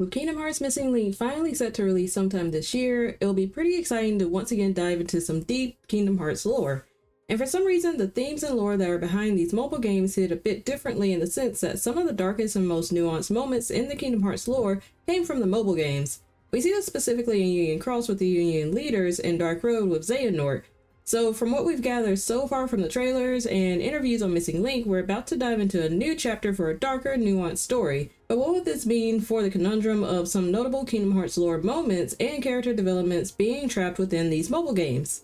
With Kingdom Hearts Missing Link finally set to release sometime this year, it'll be pretty exciting to once again dive into some deep Kingdom Hearts lore. And for some reason, the themes and lore that are behind these mobile games hit a bit differently in the sense that some of the darkest and most nuanced moments in the Kingdom Hearts lore came from the mobile games. We see this specifically in Union Cross with the Union leaders and Dark Road with Xehanort. So from what we've gathered so far from the trailers and interviews on Missing Link, we're about to dive into a new chapter for a darker, nuanced story. But what would this mean for the conundrum of some notable Kingdom Hearts lore moments and character developments being trapped within these mobile games?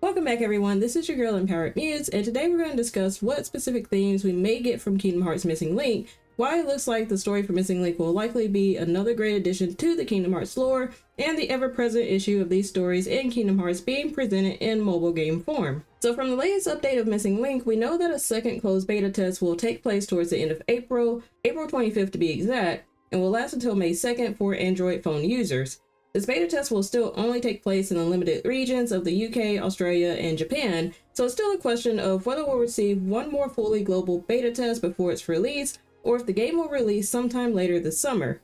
Welcome back everyone, this is your girl Empowered Muse, and today we're going to discuss what specific themes we may get from Kingdom Hearts Missing Link, why it looks like the story for Missing Link will likely be another great addition to the Kingdom Hearts lore, and the ever-present issue of these stories in Kingdom Hearts being presented in mobile game form. So from the latest update of Missing Link, we know that a second closed beta test will take place towards the end of April 25th to be exact, and will last until May 2nd for Android phone users. This beta test will still only take place in the limited regions of the UK, Australia, and Japan, so it's still a question of whether we'll receive one more fully global beta test before its release, or if the game will release sometime later this summer.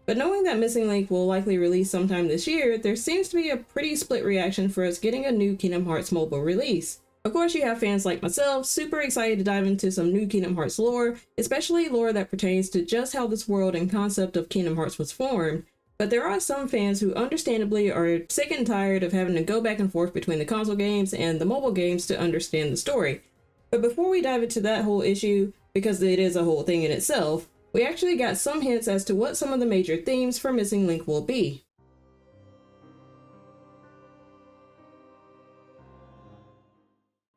But knowing that Missing Link will likely release sometime this year, there seems to be a pretty split reaction for us getting a new Kingdom Hearts mobile release. Of course, you have fans like myself super excited to dive into some new Kingdom Hearts lore, especially lore that pertains to just how this world and concept of Kingdom Hearts was formed. But there are some fans who understandably are sick and tired of having to go back and forth between the console games and the mobile games to understand the story. But before we dive into that whole issue, because it is a whole thing in itself, we actually got some hints as to what some of the major themes for Missing Link will be.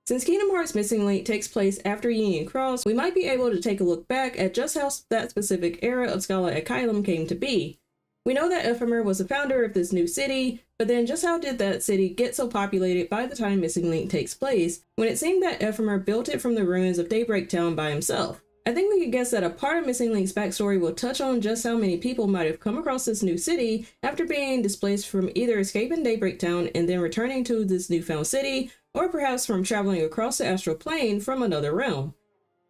Since Kingdom Hearts Missing Link takes place after Union Cross, we might be able to take a look back at just how that specific era of Scarlet Asylum came to be. We know that Ephemer was the founder of this new city, but then just how did that city get so populated by the time Missing Link takes place, when it seemed that Ephemer built it from the ruins of Daybreak Town by himself? I think we could guess that a part of Missing Link's backstory will touch on just how many people might have come across this new city after being displaced from either escaping Daybreak Town and then returning to this newfound city, or perhaps from traveling across the astral plane from another realm.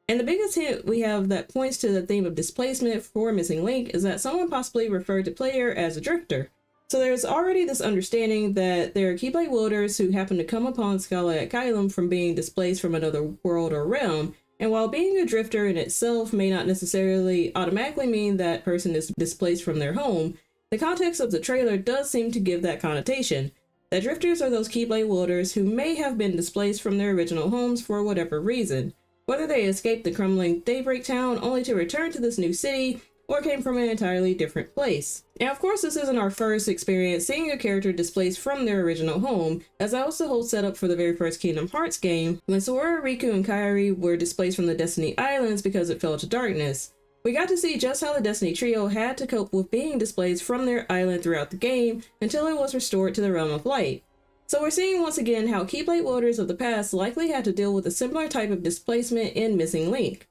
And the biggest hint we have that points to the theme of displacement for Missing Link is that someone possibly referred to player as a drifter. So there's already this understanding that there are Keyblade wielders who happen to come upon Scarlet Asylum from being displaced from another world or realm, and while being a drifter in itself may not necessarily automatically mean that person is displaced from their home, the context of the trailer does seem to give that connotation. That drifters are those Keyblade wielders who may have been displaced from their original homes for whatever reason. Whether they escaped the crumbling Daybreak Town only to return to this new city, or came from an entirely different place. Now of course this isn't our first experience seeing a character displaced from their original home, as that was the whole setup for the very first Kingdom Hearts game, when Sora, Riku, and Kairi were displaced from the Destiny Islands because it fell to darkness. We got to see just how the Destiny Trio had to cope with being displaced from their island throughout the game until it was restored to the Realm of Light. So we're seeing once again how Keyblade wielders of the past likely had to deal with a similar type of displacement in Missing Link.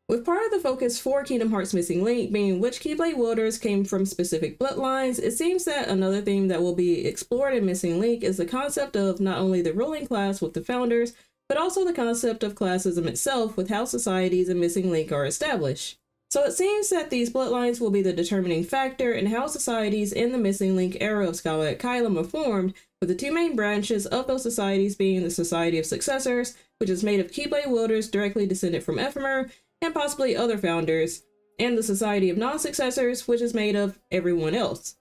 With part of the focus for Kingdom Hearts Missing Link being which Keyblade wielders came from specific bloodlines, it seems that another theme that will be explored in Missing Link is the concept of not only the ruling class with the founders, but also the concept of classism itself with how societies in Missing Link are established. So it seems that these bloodlines will be the determining factor in how societies in the Missing Link era of Scarlet Asylum are formed, with the two main branches of those societies being the Society of Successors, which is made of Keyblade wielders directly descended from Ephemer, and possibly other founders, and the Society of Non-Successors, which is made of everyone else.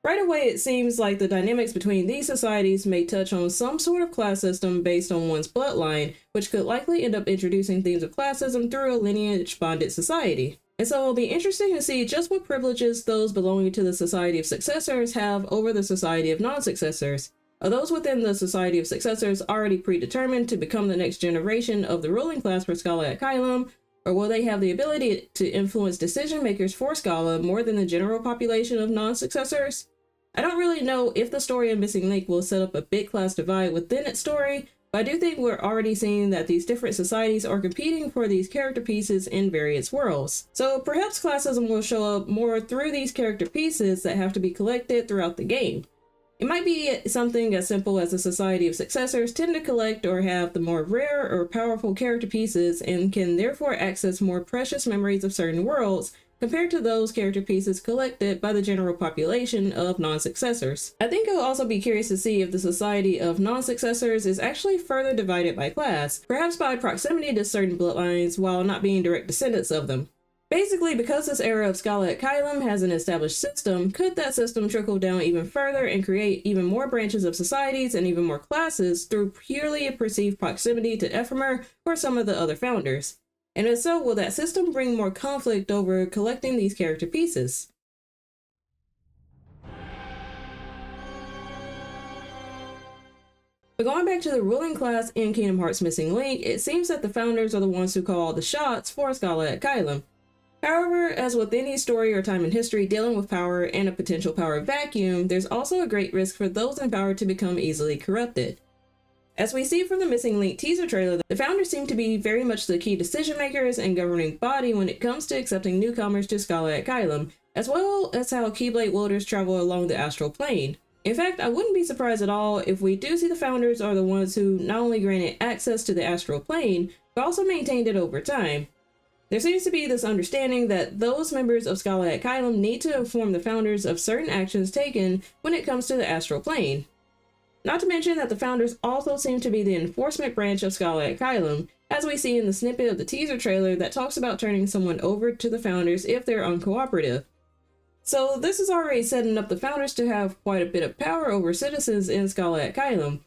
Right away it seems like the dynamics between these societies may touch on some sort of class system based on one's bloodline, which could likely end up introducing themes of classism through a lineage-bonded society. And so it'll be interesting to see just what privileges those belonging to the Society of Successors have over the Society of Non-Successors. Are those within the Society of Successors already predetermined to become the next generation of the ruling class for Scarlet Asylum, or will they have the ability to influence decision makers for Scala more than the general population of non-successors? I don't really know if the story of Missing Link will set up a big class divide within its story, but I do think we're already seeing that these different societies are competing for these character pieces in various worlds. So perhaps classism will show up more through these character pieces that have to be collected throughout the game. It might be something as simple as a society of successors tend to collect or have the more rare or powerful character pieces and can therefore access more precious memories of certain worlds compared to those character pieces collected by the general population of non-successors. I think I'll also be curious to see if the society of non-successors is actually further divided by class, perhaps by proximity to certain bloodlines while not being direct descendants of them. Basically, because this era of Scala et Caelum has an established system, could that system trickle down even further and create even more branches of societies and even more classes through purely perceived proximity to Ephemer or some of the other founders? And if so, will that system bring more conflict over collecting these character pieces? But going back to the ruling class in Kingdom Hearts Missing Link, it seems that the founders are the ones who call the shots for Scala et Caelum. However, as with any story or time in history dealing with power and a potential power vacuum, there's also a great risk for those in power to become easily corrupted. As we see from the Missing Link teaser trailer, the founders seem to be very much the key decision makers and governing body when it comes to accepting newcomers to Scala et Caelum, as well as how Keyblade wielders travel along the astral plane. In fact, I wouldn't be surprised at all if we do see the founders are the ones who not only granted access to the astral plane, but also maintained it over time. There seems to be this understanding that those members of Scala et Caelum need to inform the founders of certain actions taken when it comes to the astral plane. Not to mention that the founders also seem to be the enforcement branch of Scala et Caelum, as we see in the snippet of the teaser trailer that talks about turning someone over to the founders if they're uncooperative. So this is already setting up the founders to have quite a bit of power over citizens in Scala et Caelum.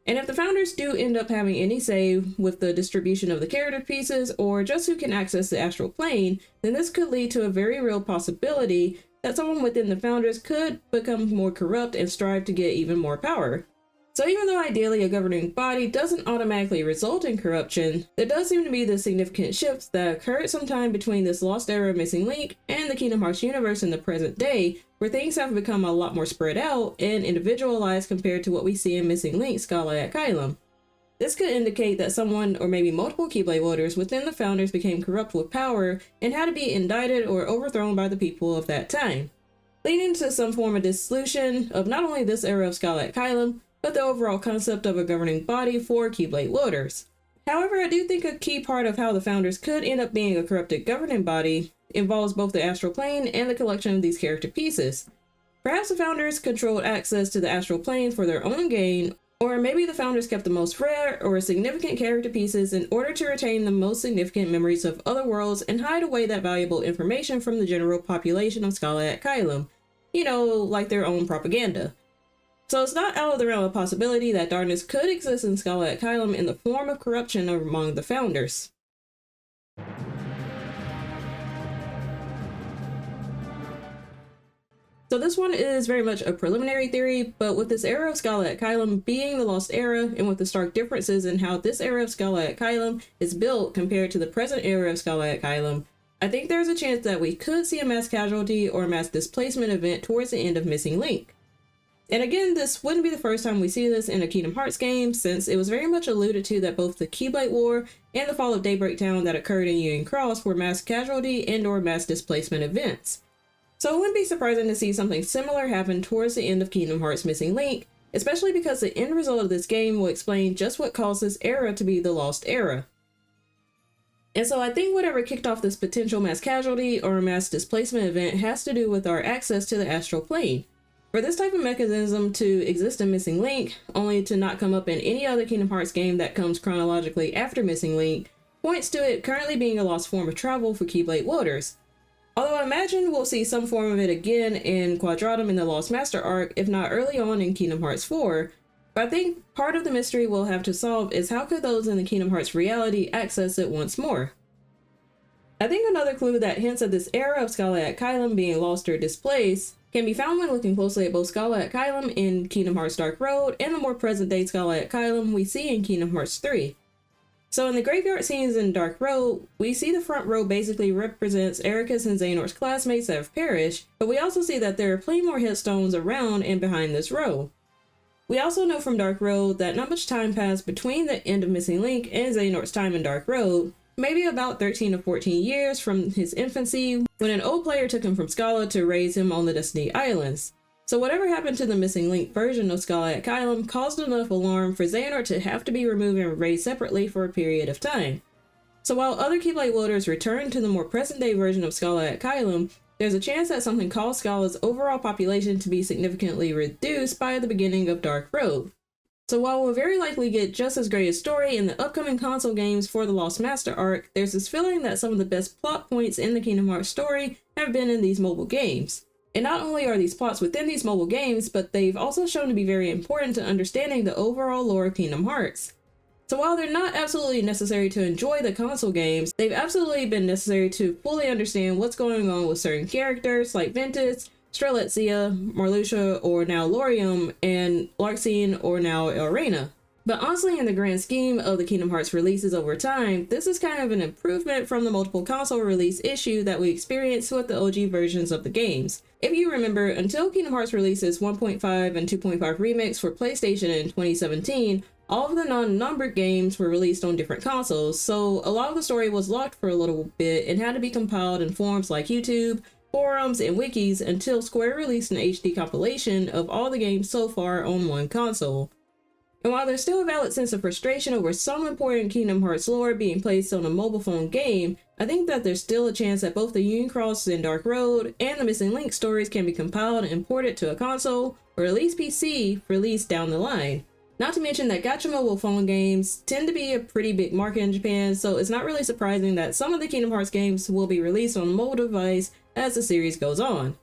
And if the founders do end up having any say with the distribution of the character pieces or just who can access the astral plane, then this could lead to a very real possibility that someone within the founders could become more corrupt and strive to get even more power. So even though ideally a governing body doesn't automatically result in corruption, there does seem to be this significant shift that occurred sometime between this lost era of Missing Link and the Kingdom Hearts universe in the present day, where things have become a lot more spread out and individualized compared to what we see in Missing Link Scala et Caelum. This could indicate that someone or maybe multiple Keyblade wielders within the founders became corrupt with power and had to be indicted or overthrown by the people of that time, leading to some form of dissolution of not only this era of Scala et Caelum, but the overall concept of a governing body for Keyblade wielders. However, I do think a key part of how the founders could end up being a corrupted governing body involves both the astral plane and the collection of these character pieces. Perhaps the founders controlled access to the astral plane for their own gain, or maybe the founders kept the most rare or significant character pieces in order to retain the most significant memories of other worlds and hide away that valuable information from the general population of Scala et Caelum. Like their own propaganda. So it's not out of the realm of possibility that darkness could exist in Scala et Caelum in the form of corruption among the founders. So this one is very much a preliminary theory, but with this era of Scala et Caelum being the lost era, and with the stark differences in how this era of Scala et Caelum is built compared to the present era of Scala et Caelum, I think there's a chance that we could see a mass casualty or mass displacement event towards the end of Missing Link. And again, this wouldn't be the first time we see this in a Kingdom Hearts game, since it was very much alluded to that both the Keyblade War and the fall of Daybreak Town that occurred in Union Cross were mass casualty and or mass displacement events. So it wouldn't be surprising to see something similar happen towards the end of Kingdom Hearts Missing Link, especially because the end result of this game will explain just what caused this era to be the lost era. And so I think whatever kicked off this potential mass casualty or mass displacement event has to do with our access to the astral plane. For this type of mechanism to exist in Missing Link, only to not come up in any other Kingdom Hearts game that comes chronologically after Missing Link, points to it currently being a lost form of travel for Keyblade wielders. Although I imagine we'll see some form of it again in Quadratum in the Lost Master arc, if not early on in Kingdom Hearts 4, but I think part of the mystery we'll have to solve is how could those in the Kingdom Hearts reality access it once more? I think another clue that hints at this era of Scala et Caelum being lost or displaced can be found when looking closely at both Scala et Caelum in Kingdom Hearts Dark Road and the more present-day Scala et Caelum we see in Kingdom Hearts 3. So in the graveyard scenes in Dark Road, we see the front row basically represents Erika's and Xehanort's classmates that have perished, but we also see that there are plenty more headstones around and behind this row. We also know from Dark Road that not much time passed between the end of Missing Link and Xehanort's time in Dark Road, maybe about 13 to 14 years from his infancy, when an old player took him from Scala to raise him on the Destiny Islands. So whatever happened to the missing link version of Scholar Asylum caused enough alarm for Xehanort to have to be removed and raised separately for a period of time. So while other Keyblade loaders return to the more present-day version of Scholar Asylum, there's a chance that something caused Scala's overall population to be significantly reduced by the beginning of Dark Road. So while we'll very likely get just as great a story in the upcoming console games for the Lost Master arc, there's this feeling that some of the best plot points in the Kingdom Hearts story have been in these mobile games. And not only are these plots within these mobile games, but they've also shown to be very important to understanding the overall lore of Kingdom Hearts. So while they're not absolutely necessary to enjoy the console games, they've absolutely been necessary to fully understand what's going on with certain characters like Ventus, Strelitzia, Marluxia, or now Laurium, and Larxene, or now Elrena. But honestly, in the grand scheme of the Kingdom Hearts releases over time, this is kind of an improvement from the multiple console release issue that we experienced with the OG versions of the games. If you remember, until Kingdom Hearts releases 1.5 and 2.5 Remix for PlayStation in 2017, all of the non-numbered games were released on different consoles, so a lot of the story was locked for a little bit and had to be compiled in forums like YouTube, forums, and wikis until Square released an HD compilation of all the games so far on one console. And while there's still a valid sense of frustration over some important Kingdom Hearts lore being placed on a mobile phone game, I think that there's still a chance that both the Union Cross and Dark Road and the Missing Link stories can be compiled and imported to a console, or at least PC, released down the line. Not to mention that gacha mobile phone games tend to be a pretty big market in Japan, so it's not really surprising that some of the Kingdom Hearts games will be released on a mobile device as the series goes on.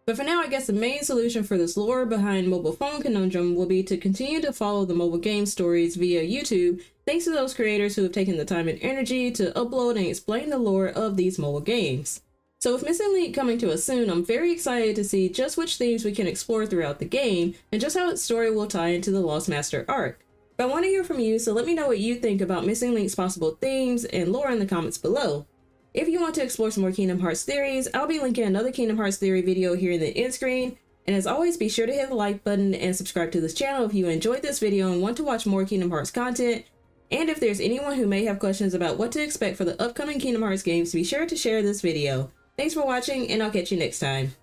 But for now, I guess the main solution for this lore behind mobile phone conundrum will be to continue to follow the mobile game stories via YouTube, thanks to those creators who have taken the time and energy to upload and explain the lore of these mobile games. So with Missing Link coming to us soon, I'm very excited to see just which themes we can explore throughout the game, and just how its story will tie into the Lost Master arc. But I want to hear from you, so let me know what you think about Missing Link's possible themes and lore in the comments below. If you want to explore some more Kingdom Hearts theories, I'll be linking another Kingdom Hearts theory video here in the end screen. And as always, be sure to hit the like button and subscribe to this channel if you enjoyed this video and want to watch more Kingdom Hearts content. And if there's anyone who may have questions about what to expect for the upcoming Kingdom Hearts games, be sure to share this video. Thanks for watching, and I'll catch you next time.